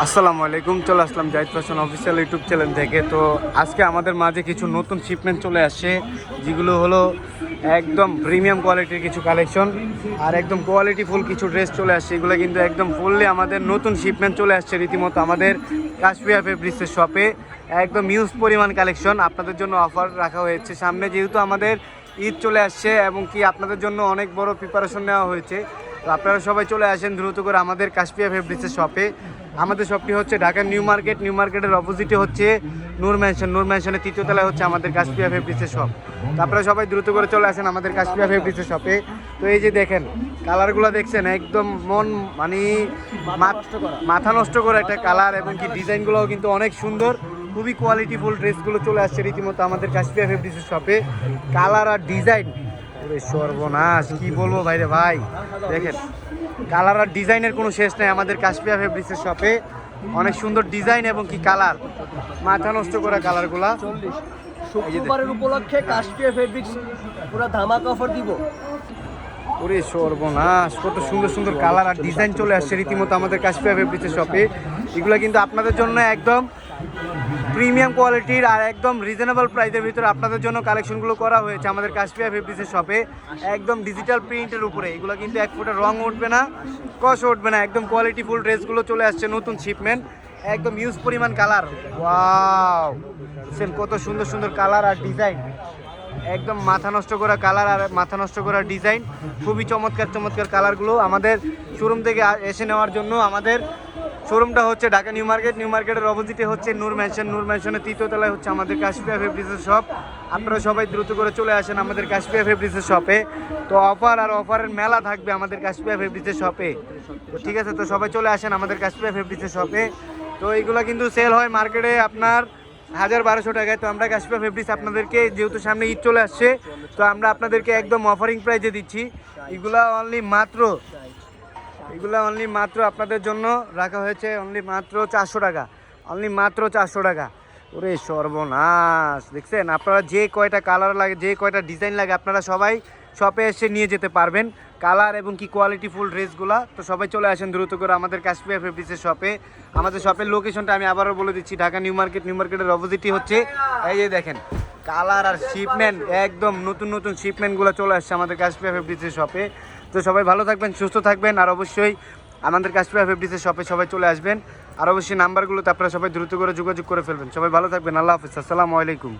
আসসালামু আলাইকুম। চলে আসলাম Zahid fashion official YouTube channel থেকে। তো আজকে আমাদের মাঝে কিছু নতুন শিপমেন্ট চলে আসছে, যেগুলো হলো একদম প্রিমিয়াম কোয়ালিটির কিছু কালেকশন আর একদম কোয়ালিটিফুল কিছু ড্রেস চলে আসছে। এগুলো কিন্তু একদম ফুললি আমাদের নতুন শিপমেন্ট চলে আসছে রীতিমতো আমাদের কাশফিয়া ফেব্রিক্সের শপে। একদম হিউজ পরিমাণ কালেকশন আপনাদের জন্য অফার রাখা হয়েছে। সামনে যেহেতু আমাদের ঈদ চলে আসছে এবং কি আপনাদের জন্য অনেক বড় প্রিপারেশন নেওয়া হয়েছে, তো আপনারা সবাই চলে আসেন দ্রুত করে আমাদের কাশফিয়া ফেব্রিক্সের শপে। আমাদের শপটি হচ্ছে ঢাকার নিউ মার্কেটের অপোজিটে হচ্ছে নূর ম্যানশনের তৃতীয় তলায় হচ্ছে আমাদের কাশফিয়া ফেব্রিক্সের শপ। তো আপনারা সবাই দ্রুত করে চলে আসেন আমাদের কাশফিয়া ফেব্রিক্সের শপে। তো এই যে দেখেন কালারগুলো দেখছেন, একদম মন মানে মাথা নষ্ট করে একটা কালার, এবং কি ডিজাইনগুলোও কিন্তু অনেক সুন্দর। খুবই কোয়ালিটিফুল ড্রেসগুলো চলে আসছে রীতিমতো আমাদের কাশফিয়া ফেব্রিক্সের শপে। কালার আর ডিজাইন সর্বনাশ, কি বলবো ভাইরে ভাই। দেখেন কালার আর ডিজাইনের কোনো শেষ নেই আমাদের কাশফিয়া ফেব্রিক্সের শপে। অনেক সুন্দর ডিজাইন এবং কি কালার, মাথা নষ্ট করা কালারগুলা। শুক্রবারের উপলক্ষে কাশফিয়া ফেব্রিক্স পুরো ধামাকা অফার দিব। ওরে সর্বনাশ, কত সুন্দর সুন্দর কালার আর ডিজাইন চলে আসছে রীতিমতো আমাদের কাশফিয়া ফেব্রিক্সের শপে। এগুলো কিন্তু আপনাদের জন্য একদম প্রিমিয়াম কোয়ালিটির আর একদম রিজনেবল প্রাইসের ভিতরে আপনাদের জন্য কালেকশনগুলো করা হয়েছে আমাদের কাশফিয়া ফেব্রিক্সের শপে। একদম ডিজিটাল প্রিন্টের উপরে এগুলো কিন্তু এক ফুটের রং উঠবে না, কষ উঠবে না। একদম কোয়ালিটিফুল ড্রেসগুলো চলে আসছে নতুন শিপমেন্ট, একদম ইউজ পরিমাণ কালার। ওয়াও, কত সুন্দর সুন্দর কালার আর ডিজাইন, একদম মাথা নষ্ট করা কালার আর মাথা নষ্ট করা ডিজাইন। খুবই চমৎকার চমৎকার কালারগুলো আমাদের শোরুম থেকে এসে নেওয়ার জন্য আমাদের শোরুমটা হচ্ছে ঢাকা নিউ মার্কেটের অপোজিটে হচ্ছে নূর ম্যানশনের তৃতীয় তলায় হচ্ছে আমাদের কাশফিয়া ফেব্রিক্সের শপ। আপনারা সবাই দ্রুত করে চলে আসেন আমাদের কাশফিয়া ফেব্রিক্সের শপে। তো অফার আর অফারের মেলা থাকবে আমাদের কাশফিয়া ফেব্রিক্সের শপে। তো ঠিক আছে, তো সবাই চলে আসেন আমাদের কাশফিয়া ফেব্রিক্সের শপে। তো এইগুলো কিন্তু সেল হয় মার্কেটে আপনার 1200 টাকায়। তো আমরা কাশফিয়া ফেব্রিক্স আপনাদেরকে, যেহেতু সামনে ঈদ চলে আসছে, তো আমরা আপনাদেরকে একদম অফারিং প্রাইসে দিচ্ছি। এগুলা অনলি মাত্র আপনাদের জন্য রাখা হয়েছে অনলি মাত্র 400 টাকা, অনলি মাত্র 400 টাকা। ওরে সর্বনাশ, দেখছেন আপনারা যে কয়টা কালার লাগে, যে কয়টা ডিজাইন লাগে, আপনারা সবাই শপে এসে নিয়ে যেতে পারবেন কালার এবং কি কোয়ালিটিফুল ড্রেসগুলো। তো সবাই চলে আসেন দ্রুত করে আমাদের কাশফিয়া ফেব্রিক্সের শপে। আমাদের শপের লোকেশনটা আমি আবারও বলে দিচ্ছি, ঢাকা নিউ মার্কেটের অপোজিটই হচ্ছে। এই যে দেখেন কালার আর শিপমেন্ট, একদম নতুন নতুন শিপমেন্টগুলো চলে আসছে আমাদের কাশফিয়া ফেব্রিক্সের শপে। তো সবাই ভালো থাকবেন, সুস্থ থাকবেন, আর অবশ্যই আমাদের কাশফিয়া ফেব্রিক্সের শপে সবাই চলে আসবেন। আর অবশ্যই নাম্বারগুলোতে আপনারা সবাই দ্রুত করে যোগাযোগ করে ফেলবেন। সবাই ভালো থাকবেন, আল্লাহ হাফিজ, আসসালামু আলাইকুম।